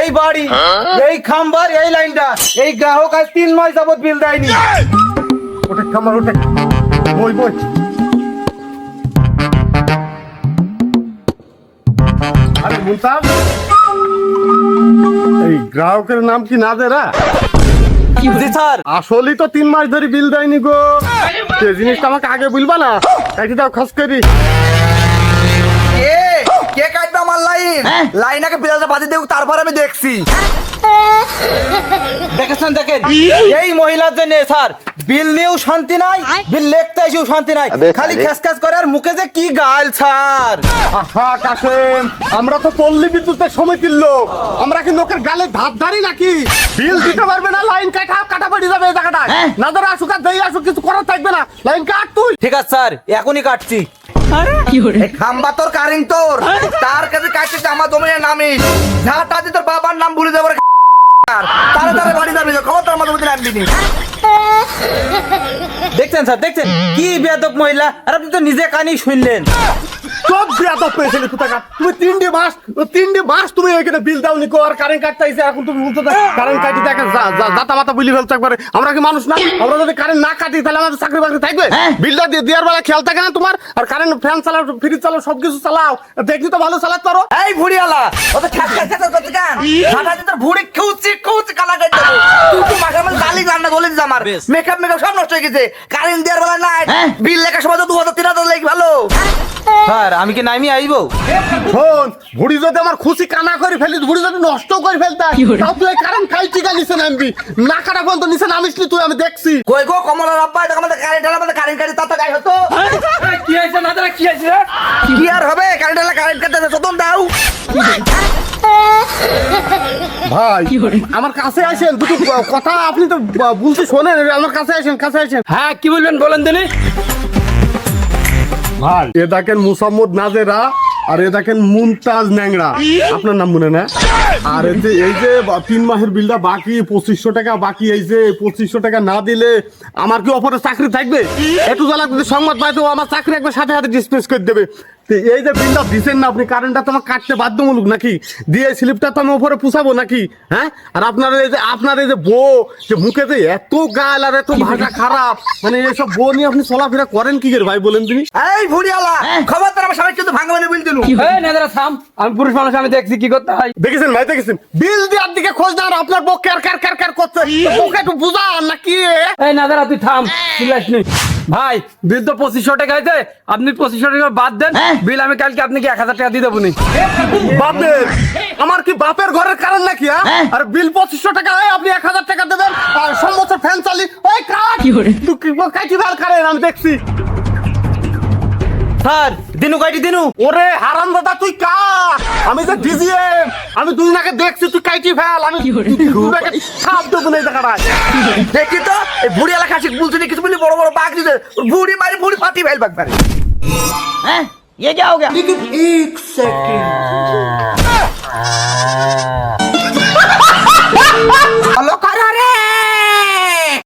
এই বাড়ি এই খাম্বার এই লাইনটা এই গ্রাহক আজ 3 মাস যাবত বিল দেয়নি। ওটা খাম্বার ওটা বই বই আরে মুনতাজ এই গ্রাহকের নাম কি নাজেরা? জি স্যার। আসলেই তো 3 মাস ধরে বিল দেয়নি গো। এই জিনিসটা আমাকে আগে বলবা না, কাটি দাও খাস করি। কে কাটবে আমার লাইন? লাইনাকে বিলটা বাজি দেব, তারপর আমি দেখছি। দেখেন এই মহিলার জন্য স্যার বিল নিয়েও শান্তি নাই, বিল লিখতে এসেও শান্তি নাই, খালি খ্যাস করে আর মুখে যে কি গাল স্যার। আহা কাশেম, আমরা তো পল্লী বিদ্যুতের সমিতির লোক, আমরা কি লোকের গালে ধার ধারি নাকি? বিল দিতে পারবে না, লাইন কাটা পড়ে যাবে এই জায়গাটায়। নাদার আসুক আর দেই আসুক, কিছু করার থাকবে না, লাইন কাট তুই। ঠিক আছে স্যার, এখনই কাটছি। খাম্বা তোর কারেন্ট তোর, তার কাছে কাটছিস আমার জমির নামই ঝাঁটা দিয়ে তোর বাবার নাম ভুলে যাবো। তারে তারে বাড়ি যাবি, খবর তোর আমার জমিতে নামবি নি। দেখছেন স্যার, দেখছেন কি বেয়াদব মহিলা, আর আপনি তো নিজে কানি শুনলেন। সব বেয়াদব পেয়েছেন কোথাকা। তুমি 3 মাস তুমি এখানে বিল দাওনি কো, আর কারেন্ট কাটতে আইছে, এখন তুমি বলছো কারেন্ট কাটি দেখে জাতা মাথা বুলি ফেলতে একবারে। আমরা কি মানুষ না? আমরা যদি কারেন্ট না কাটি তাহলে আমাদের চাকরি বাকরি থাকবে? বিলটা দেওয়ার বেলা খেয়াল থাকে না তোমার? আর কারেন্ট ফ্যান চালাও, ফ্রিজ চালাও, সবকিছু চালাও, দেখি তো ভালো চালাতে পারো। এই ভুড়িয়ালা ওটা খ্যাস করতে কেন? ঝাঁটা দিয়ে তোর ভুড়ি খুঁচি কালা করে দেবো। তুই তো মাঝে মাঝে গালি রান্না গলে দিস আমার, মেকআপ সব নষ্ট হয়ে গেছে। কারেন্ট দেওয়ার বেলা নাই, বিল লেখার সময় তো 2000-3000 লেগে ভালো। স্যার আমি কি নামি আইবো? শোন, ভুড়ি যদি আমার খুশি কানা করে ফেলি, ভুড়ি যদি নষ্ট করে ফেলতা, তাও তুই কারেন্ট খাই টিকা নিচে নামবি না, কাটা বলতো নিচে নামিসনি তুই, আমি দেখছি। কই গো কমলার আব্বা, এটা আমাদের কারেন্ট কাটি তাতে গাই হতো। কি হয়েছে নাদারা, কি হয়েছে? কি আর হবে, কারেন্ট কাটতে শোধন দাও। ভাই আমার কাছে আসেন, দুটো কথা আপনি তো বলছি শোনেন, আমার কাছে আসেন। হ্যাঁ কি বলবেন বলেন দিনি। ভাই এ দেখেন মুসাম্মদ নাজেরা, আর এ দেখেন মুমতাজ ন্যাংরা, আপনার নাম মনে না? আর এই যে 3 মাসের বিলটা বাকি, 2500 টাকা বাকি। এই যে 2500 টাকা না দিলে আমার কি অপরে চাকরি থাকবে? একটু জ্বালা যদি সংবাদ পাই তো আমার চাকরি একবার সাথে সাথে ডিসমিস করে দেবে। এই যে বিলটা দিচ্ছেন না আপনি, কারেন্টটা তো আমার কাটতে বাধ্যমূলক নাকি? দিয়ে স্লিপটা তো আমি ওপরে পুষাবো নাকি? হ্যাঁ, আর আপনার এই যে বউ, যে মুখে যে এত গাল আর এত ভাষা খারাপ, মানে এইসব বউ নিয়ে আপনি চলাফেরা করেন কি করে ভাই বলেন তুমি? এই ভুড়িয়ালা খবরদার আমার স্বামী কিন্তু ভাঙা মানে বিল দিলু। এই নাদারা থাম, আমি পুরুষ মানুষ, আমি দেখছি কি করতে হয়। দেখেছেন ভাই, দেখেছেন বিল দেওয়ার দিকে খোঁজ না, আর আপনার বউ কার করছে, ওকে একটু বুঝান নাকি? এই নাদারা তুই থাম, চিল্লাস নি। ভাই বিল তো 2500 টাকা হয়েছে, আপনি 2500 টাকা বাদ দেন, বিল আমি কালকে আপনাকে 1000 টাকা দিয়ে দেবো নি। বাপের, আমার কি বাপের ঘরের কারণ নাকি? আর বিল 2500 টাকা হয়, আপনি 1000 টাকা দেবেন, আর সমস্ত ফ্যান চালি ওই কাট তুই কাটি ভাল কারেন, আমি দেখছি। স্যার দিনু কাটি দিনু। ওরে হারাম দাদা তুই কাট, আমি যে ডিজিএম, আমি দুই নাকে দেখছি তুই কাইটি ফেল, আমি সাপ দেবো না এই জায়গাটায়। দেখি তো এই ভুড়িয়ালা খাসি বলছি কিছু বলি, বড় বড় বাঘ দিতে ভুড়ি মারি, ভুড়ি ফাটি ফেল বাঘ মারি। হ্যাঁ ये क्या हो गया? लेकिन 1 सेकंड